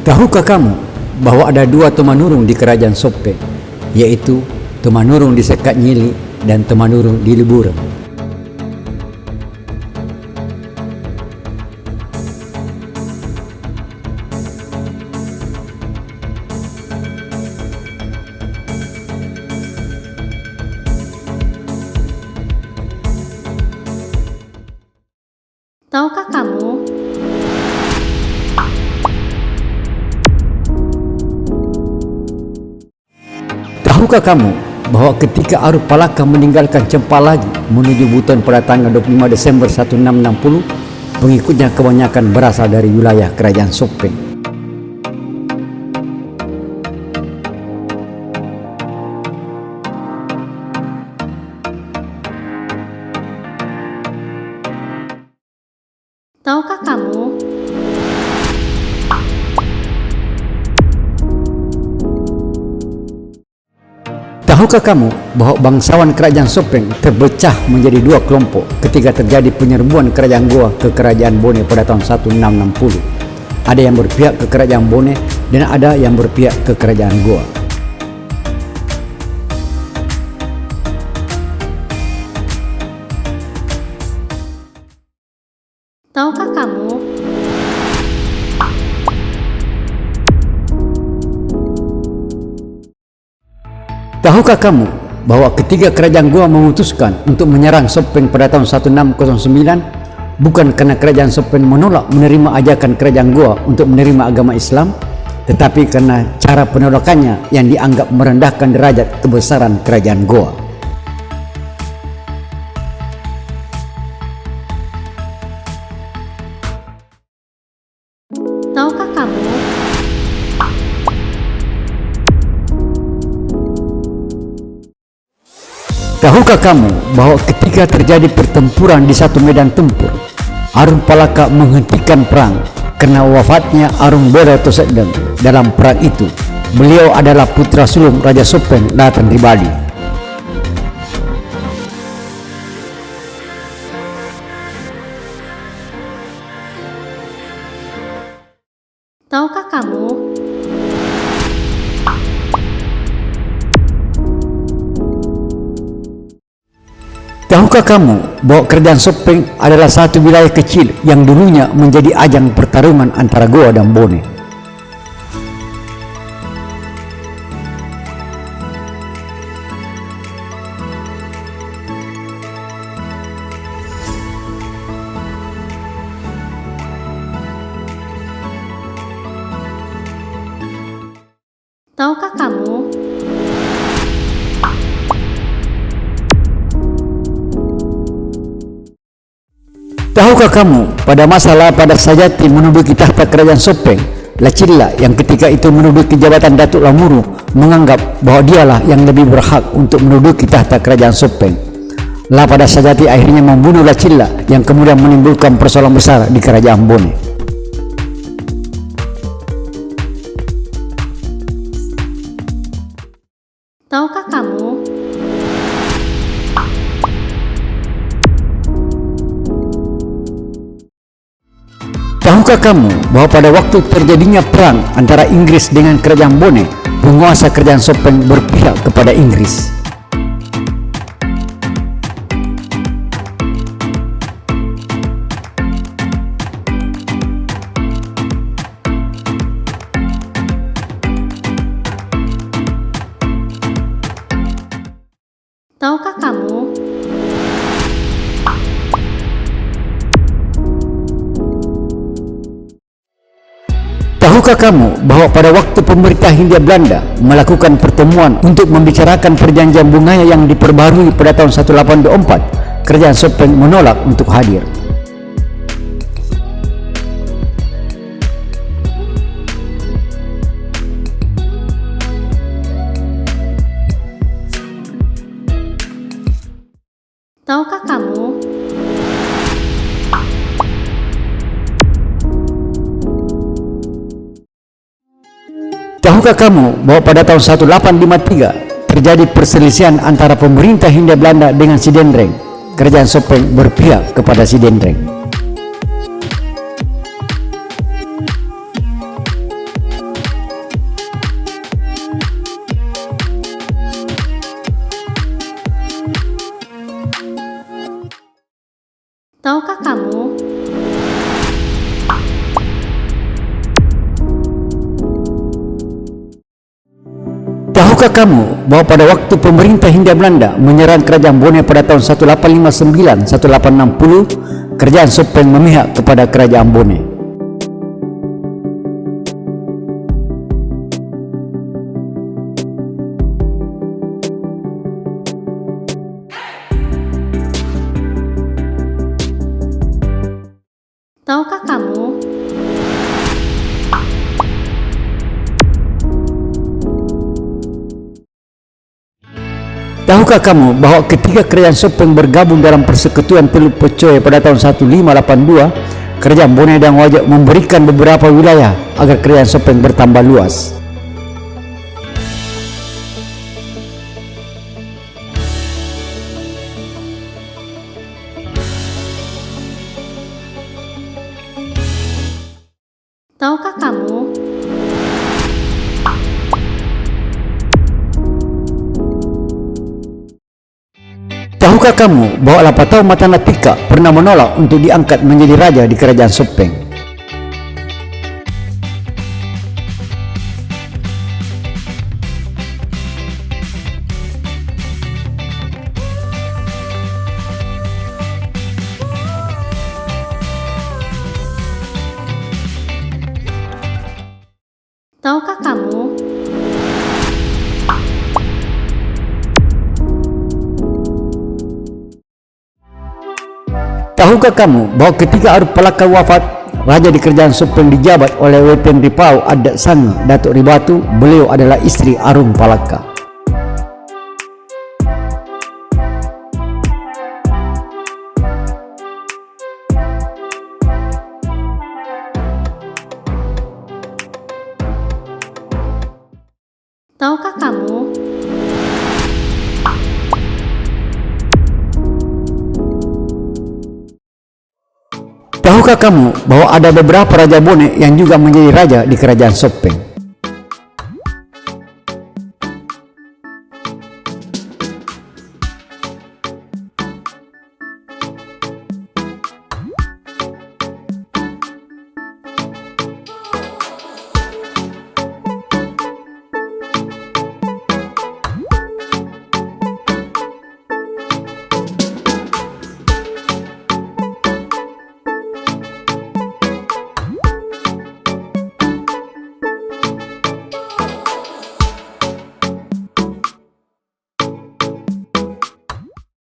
Tahukah kamu bahwa ada dua Tumanurung di kerajaan Sopeng, yaitu Tumanurung di Sekat Nyili dan Tumanurung di Liburan? Tahukah kamu Tahukah kamu bahwa ketika Arus Palaka meninggalkan Cempalagi menuju Buton pada tanggal 25 Desember 1660, pengikutnya kebanyakan berasal dari wilayah kerajaan Sopeng. Tahukah kamu Tahukah kamu bahwa bangsawan kerajaan Sopeng terpecah menjadi dua kelompok ketika terjadi penyerbuan kerajaan Goa ke kerajaan Bone pada tahun 1660? Ada yang berpihak ke kerajaan Bone dan ada yang berpihak ke kerajaan Goa. Tahukah kamu Tahukah kamu bahwa ketika kerajaan Goa memutuskan untuk menyerang Sopeng pada tahun 1609, bukan karena kerajaan Sopeng menolak menerima ajakan kerajaan Goa untuk menerima agama Islam, tetapi karena cara penolakannya yang dianggap merendahkan derajat kebesaran kerajaan Goa. Tahukah kamu Tahukah kamu bahwa ketika terjadi pertempuran di satu medan tempur, Arung Palaka menghentikan perang karena wafatnya Arung Bora Tosedeng dalam perang itu? Beliau adalah putra sulung Raja Sopeng Latan Ribali. Tahukah kamu Tahukah kamu bahwa kerajaan Sopeng adalah satu wilayah kecil yang dulunya menjadi ajang pertarungan antara Goa dan Bone? Tahukah kamu Tahukah kamu pada masa Lapada Sajati menduduki tahta kerajaan Sopeng, Lacilla yang ketika itu menduduki jabatan Datuk Lamuru menganggap bahwa dialah yang lebih berhak untuk menduduki tahta kerajaan Sopeng. Lapada Sajati akhirnya membunuh Lacilla yang kemudian menimbulkan persoalan besar di kerajaan Bone. Tahukah kamu Tahukah kamu bahwa pada waktu terjadinya perang antara Inggris dengan kerajaan Bone, penguasa kerajaan Sopeng berpihak kepada Inggris? Tahukah kamu Tahukah kamu bahwa pada waktu pemerintah Hindia Belanda melakukan pertemuan untuk membicarakan perjanjian Bungaya yang diperbarui pada tahun 1824, kerajaan Sopeng menolak untuk hadir? Tahukah kamu Tahukah kamu bahwa pada tahun 1853 terjadi perselisihan antara pemerintah Hindia Belanda dengan Sidendreng? Kerajaan Sopeng berpihak kepada Sidendreng. Tahukah kamu bahwa pada waktu pemerintah Hindia Belanda menyerang kerajaan Bone pada tahun 1859-1860, kerajaan Sopeng memihak kepada kerajaan Bone. Tahukah kamu? Tahukah kamu bahwa ketika kerajaan Sopeng bergabung dalam persekutuan Teluk Pocoy pada tahun 1582, kerajaan Bone dan Wajak memberikan beberapa wilayah agar kerajaan Sopeng bertambah luas. Tahukah kamu? Tahukah kamu bahwa Lapatau Matanatika pernah menolak untuk diangkat menjadi raja di kerajaan Sopeng? Tahukah kamu? Tahukah kamu bahwa ketika Arif Palaka wafat, raja di kerajaan Sopeng dijabat oleh Wepen Ripau Adat Sanga Datuk Ribatu. Beliau adalah istri Arum Palaka. Tahukah kamu? Tahukah kamu bahwa ada beberapa raja Bone yang juga menjadi raja di kerajaan Sopeng?